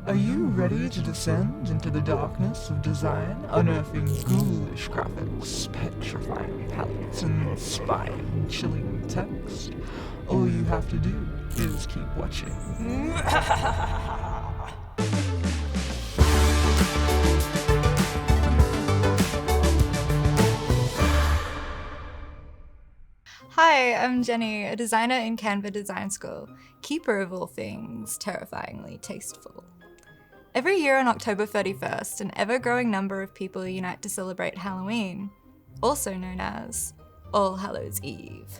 Are you ready to descend into the darkness of design, unearthing ghoulish graphics, petrifying palettes, and spine-chilling text? All you have to do is keep watching. Hi, I'm Jenny, a designer in Canva Design School, keeper of all things terrifyingly tasteful. Every year on October 31st, an ever-growing number of people unite to celebrate Halloween, also known as All Hallows Eve.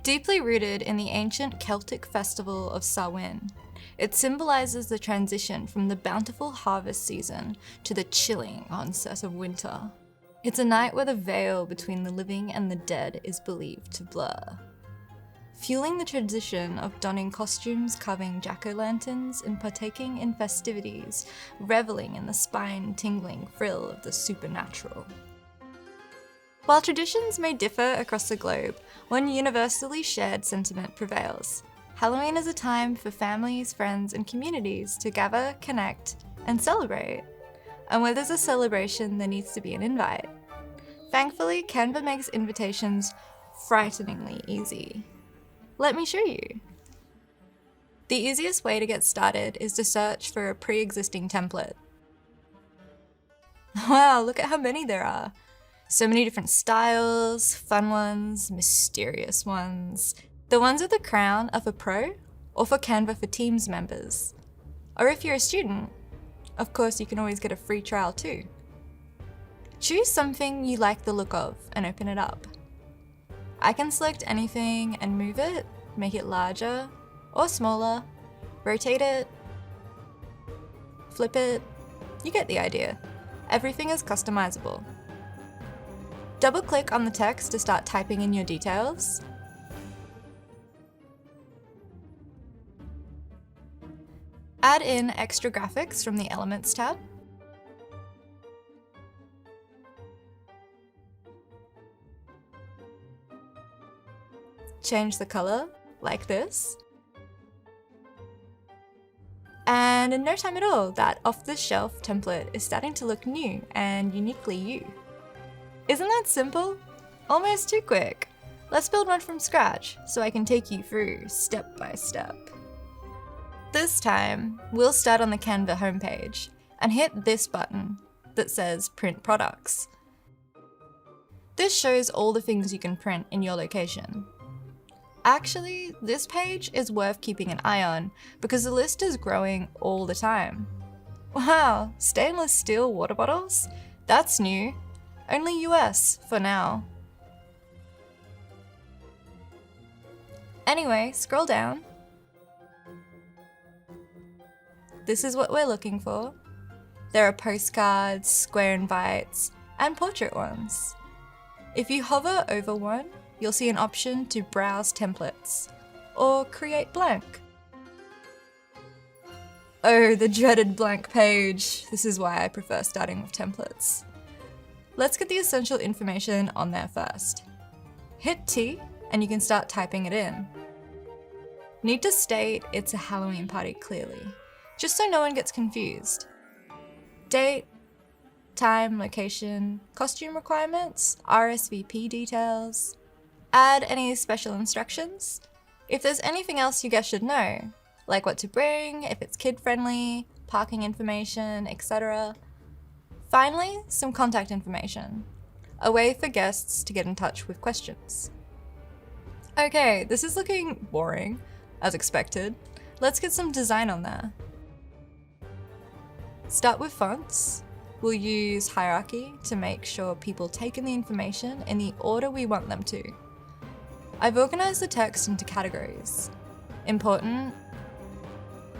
Deeply rooted in the ancient Celtic festival of Samhain, it symbolises the transition from the bountiful harvest season to the chilling onset of winter. It's a night where the veil between the living and the dead is believed to blur, fueling the tradition of donning costumes, carving jack-o'-lanterns, and partaking in festivities, reveling in the spine-tingling thrill of the supernatural. While traditions may differ across the globe, one universally shared sentiment prevails. Halloween is a time for families, friends, and communities to gather, connect, and celebrate. And where there's a celebration, there needs to be an invite. Thankfully, Canva makes invitations frighteningly easy. Let me show you. The easiest way to get started is to search for a pre-existing template. Wow, look at how many there are. So many different styles, fun ones, mysterious ones. The ones with the crown are for pro, or for Canva for Teams members. Or if you're a student, of course, you can always get a free trial too. Choose something you like the look of and open it up. I can select anything and move it, make it larger or smaller, rotate it, flip it, you get the idea. Everything is customizable. Double click on the text to start typing in your details. Add in extra graphics from the Elements tab. Change the color, like this. And in no time at all, that off-the-shelf template is starting to look new and uniquely you. Isn't that simple? Almost too quick. Let's build one from scratch so I can take you through step by step. This time, we'll start on the Canva homepage and hit this button that says Print Products. This shows all the things you can print in your location. Actually, this page is worth keeping an eye on because the list is growing all the time. Wow, stainless steel water bottles? That's new. Only US for now. Anyway, scroll down. This is what we're looking for. There are postcards, square invites, and portrait ones. If you hover over one, you'll see an option to browse templates or create blank. Oh, the dreaded blank page. This is why I prefer starting with templates. Let's get the essential information on there first. Hit T and you can start typing it in. Need to state it's a Halloween party clearly, just so no one gets confused. Date, time, location, costume requirements, RSVP details. Add any special instructions. If there's anything else you guys should know, like what to bring, if it's kid-friendly, parking information, etc. Finally, some contact information, a way for guests to get in touch with questions. Okay, this is looking boring, as expected. Let's get some design on there. Start with fonts. We'll use hierarchy to make sure people take in the information in the order we want them to. I've organized the text into categories: important,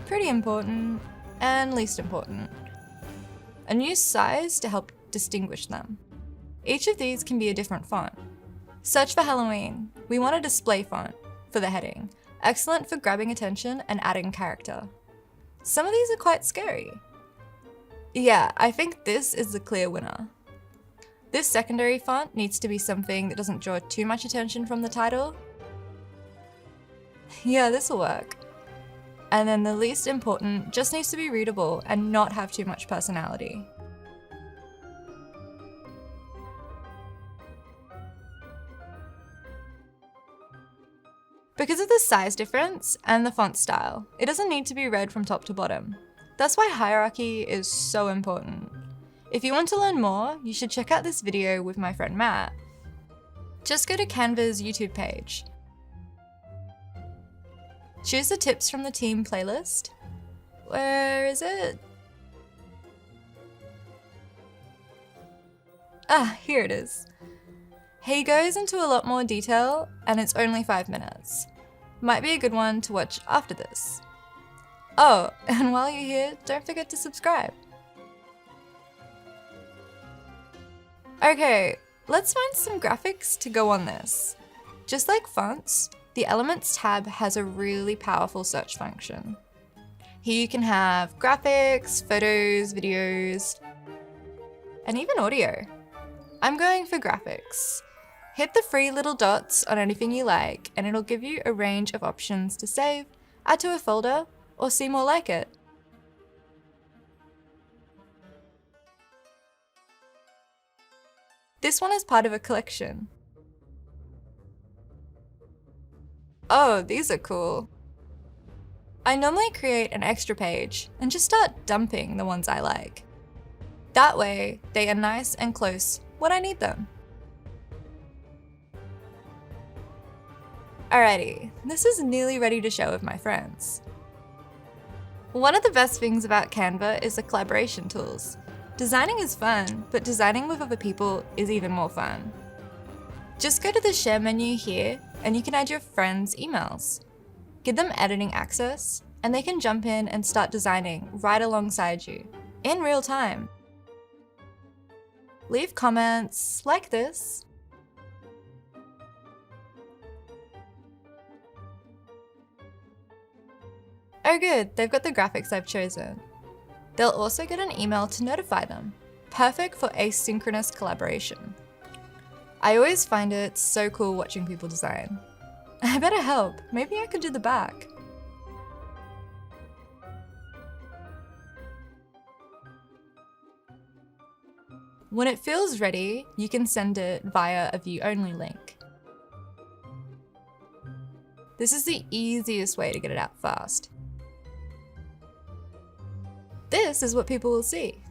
pretty important, and least important. And use size to help distinguish them. Each of these can be a different font. Search for Halloween. We want a display font for the heading. Excellent for grabbing attention and adding character. Some of these are quite scary. Yeah, I think this is the clear winner. This secondary font needs to be something that doesn't draw too much attention from the title. Yeah, this'll work. And then the least important just needs to be readable and not have too much personality. Because of the size difference and the font style, it doesn't need to be read from top to bottom. That's why hierarchy is so important. If you want to learn more, you should check out this video with my friend Matt. Just go to Canva's YouTube page. Choose the tips from the team playlist. Where is it? Ah, here it is. He goes into a lot more detail and it's only 5 minutes. Might be a good one to watch after this. Oh, and while you're here, don't forget to subscribe. Okay, let's find some graphics to go on this. Just like fonts, the Elements tab has a really powerful search function. Here you can have graphics, photos, videos, and even audio. I'm going for graphics. Hit the free little dots on anything you like and it'll give you a range of options to save, add to a folder, or see more like it. This one is part of a collection. Oh, these are cool. I normally create an extra page and just start dumping the ones I like. That way, they are nice and close when I need them. Alrighty, this is nearly ready to share with my friends. One of the best things about Canva is the collaboration tools. Designing is fun, but designing with other people is even more fun. Just go to the share menu here and you can add your friends' emails. Give them editing access and they can jump in and start designing right alongside you, in real time. Leave comments like this. Oh good, they've got the graphics I've chosen. They'll also get an email to notify them. Perfect for asynchronous collaboration. I always find it so cool watching people design. I better help, maybe I could do the back. When it feels ready, you can send it via a view-only link. This is the easiest way to get it out fast. This is what people will see.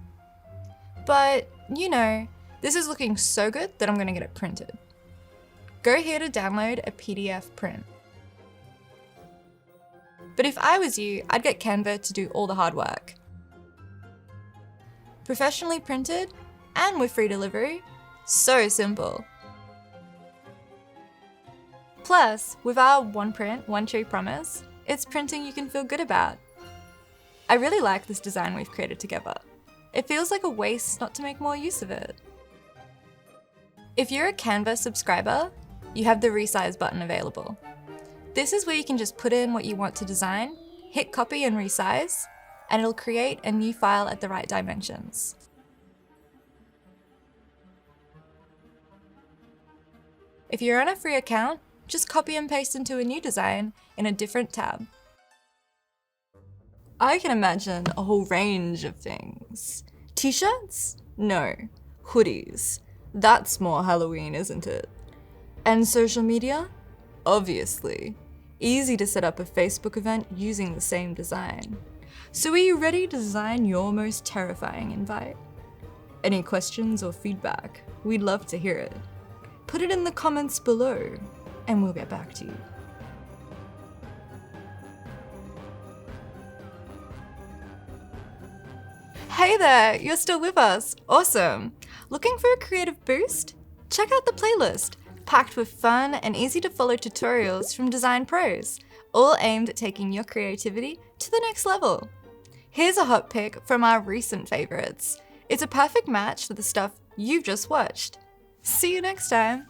But, you know, this is looking so good that I'm gonna get it printed. Go here to download a PDF print. But if I was you, I'd get Canva to do all the hard work. Professionally printed and with free delivery, so simple. Plus, with our one print, one tree promise, it's printing you can feel good about. I really like this design we've created together. It feels like a waste not to make more use of it. If you're a Canva subscriber, you have the resize button available. This is where you can just put in what you want to design, hit copy and resize, and it'll create a new file at the right dimensions. If you're on a free account, just copy and paste into a new design in a different tab. I can imagine a whole range of things. T-shirts? No. Hoodies. That's more Halloween, isn't it? And social media? Obviously. Easy to set up a Facebook event using the same design. So are you ready to design your most terrifying invite? Any questions or feedback? We'd love to hear it. Put it in the comments below and we'll get back to you. Hey there, you're still with us. Awesome. Looking for a creative boost? Check out the playlist, packed with fun and easy to follow tutorials from design pros, all aimed at taking your creativity to the next level. Here's a hot pick from our recent favorites. It's a perfect match for the stuff you've just watched. See you next time.